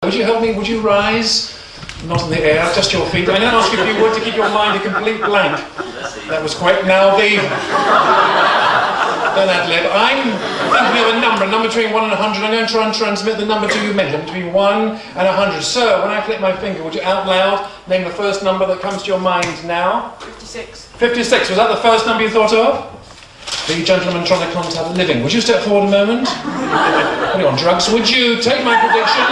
Would you help me? Would you rise? Not in the air, just your feet. I now ask you if you would to keep your mind a complete blank. That was quite... Now the... Don't ad-lib. I'm thinking of a number between 1 and 100. I'm going to try and transmit the number to you mentally, between 1 and 100. So, when I click my finger, would you out loud name the first number that comes to your mind now? 56. 56. Was that the first number you thought of? The gentleman trying to contact the living. Would you step forward a moment? Are you on drugs? Would you take my prediction?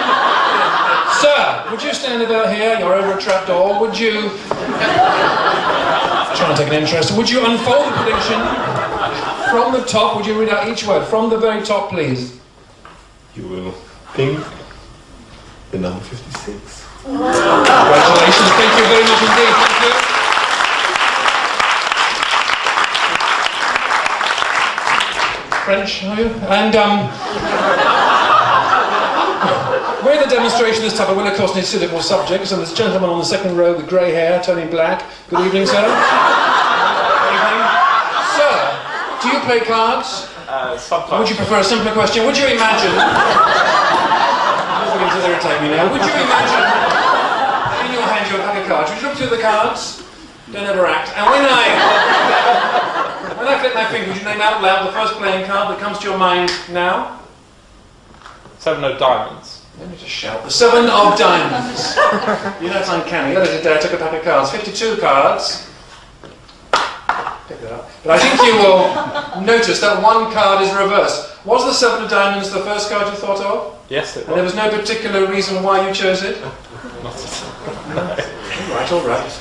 Sir, would you stand about here? You're over a trapdoor. Would you... Trying to take an interest. Would you unfold the prediction from the top? Would you read out each word? From the very top, please. You will think the number 56. Congratulations. Thank you very much indeed. Thank you. French, are you? And, we're the demonstration this time, I will of course need suitable subjects, and there's a gentleman on the second row with grey hair, turning black. Good evening, sir. Good evening. Sir, do you play cards? Sometimes. Would you prefer a simpler question? Would you imagine... You're beginning to irritate me now. Would you imagine in your hand you have a pack of cards? Would you look through the cards? Don't overact. And when I flip my finger, would you name out loud the first playing card that comes to your mind now? 7 of diamonds. Let me just shout. The 7 of diamonds. You know it's uncanny. The other day I took a pack of cards. 52 cards. Pick that up. But I think you will notice that one card is reversed. Was the 7 of diamonds the first card you thought of? Yes, it was. And there was no particular reason why you chose it? Not at all. Right, all right.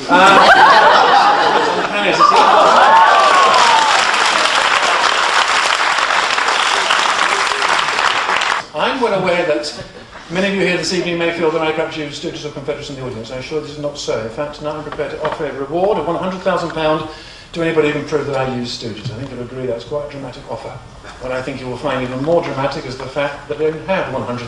I'm well aware that many of you here this evening may feel that I perhaps use Stooges or Confederates in the audience. I'm sure this is not so. In fact, tonight I'm prepared to offer a reward of £100,000 to anybody who can prove that I use Stooges. I think you'll agree that's quite a dramatic offer. What I think you will find even more dramatic is the fact that I don't have £100,000.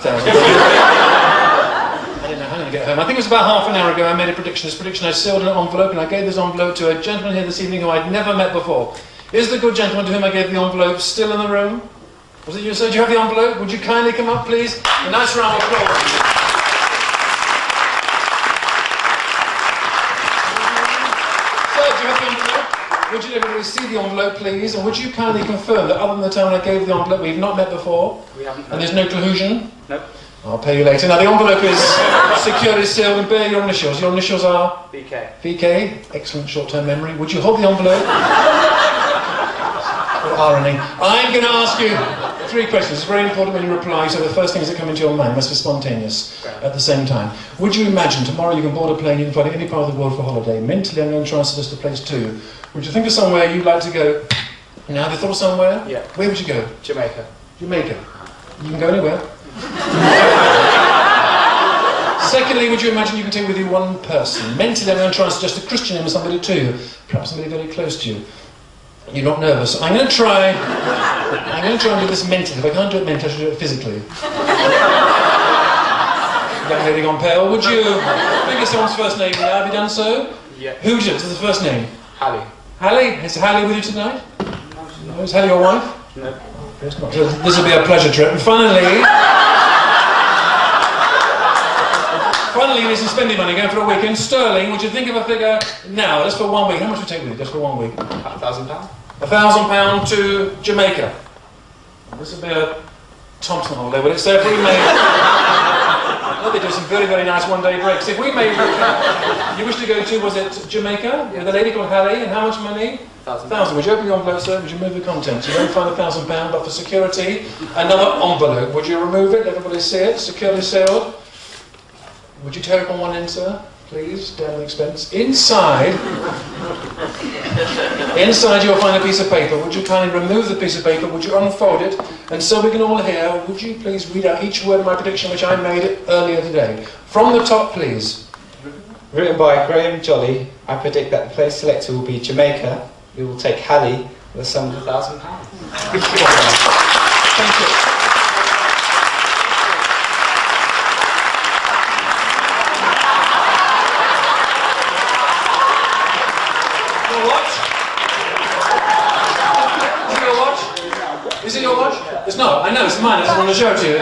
I didn't know how to get home. I think it was about half an hour ago I made a prediction. This prediction I sealed in an envelope, and I gave this envelope to a gentleman here this evening who I'd never met before. Is the good gentleman to whom I gave the envelope still in the room? Was it you, sir? Do you have the envelope? Would you kindly come up, please? A nice round of applause. Sir, do you have the envelope? Would you everybody see the envelope, please? And would you kindly confirm that other than the time I gave the envelope, we've not met before? We haven't. And there's no collusion? Nope. I'll pay you later. Now, the envelope is securely sealed, and bear your initials. Your initials are? BK. BK. Excellent short-term memory. Would you hold the envelope? What irony. I'm going to ask you 3 questions. It's very important when you reply, so the first things that come into your mind must be spontaneous at the same time. Would you imagine tomorrow you can board a plane, you can fly to any part of the world for holiday? Mentally, I'm going to try and suggest a place too. Would you think of somewhere you'd like to go? Now, have you thought of somewhere? Yeah. Where would you go? Jamaica. Jamaica. You can go anywhere. Secondly, would you imagine you can take with you one person? Mentally, I'm going to try and suggest a Christian name or somebody too. Perhaps somebody very close to you. You're not nervous. I'm going to try and do this mentally. If I can't do it mentally, I should do it physically. Young lady gone pale. Would you think of someone's first name now? Have you done so? Yeah. Who's it? What's the first name? Hallie. Hallie? Is Hallie with you tonight? No. Is Hallie your wife? No. It's not. So this will be a pleasure trip. And finally, you need some spending money going for a week in sterling. Would you think of a figure now, just for 1 week? How much would it take with you, just for 1 week? £1,000. £1,000 to Jamaica. This would be a Thompson holiday, would it? So if we made... Well, they do some very, very nice one-day breaks. If we made... You wish to go to, was it Jamaica? With a lady called Hallie, and how much money? £1,000. Would you open the envelope, sir? Would you move the contents? You won't find £1,000, but for security, another envelope. Would you remove it? Let everybody see it? Securely sealed. Would you tear it on one end, sir? Please, down the expense. Inside you'll find a piece of paper. Would you kindly remove the piece of paper? Would you unfold it? And so we can all hear, would you please read out each word of my prediction which I made earlier today? From the top, please. Written by Graham Jolley, I predict that the place selected will be Jamaica. We will take Hallie with a sum of £1,000. Thank you. Is it your watch? It's not. I know, it's mine. I just want to show it to you.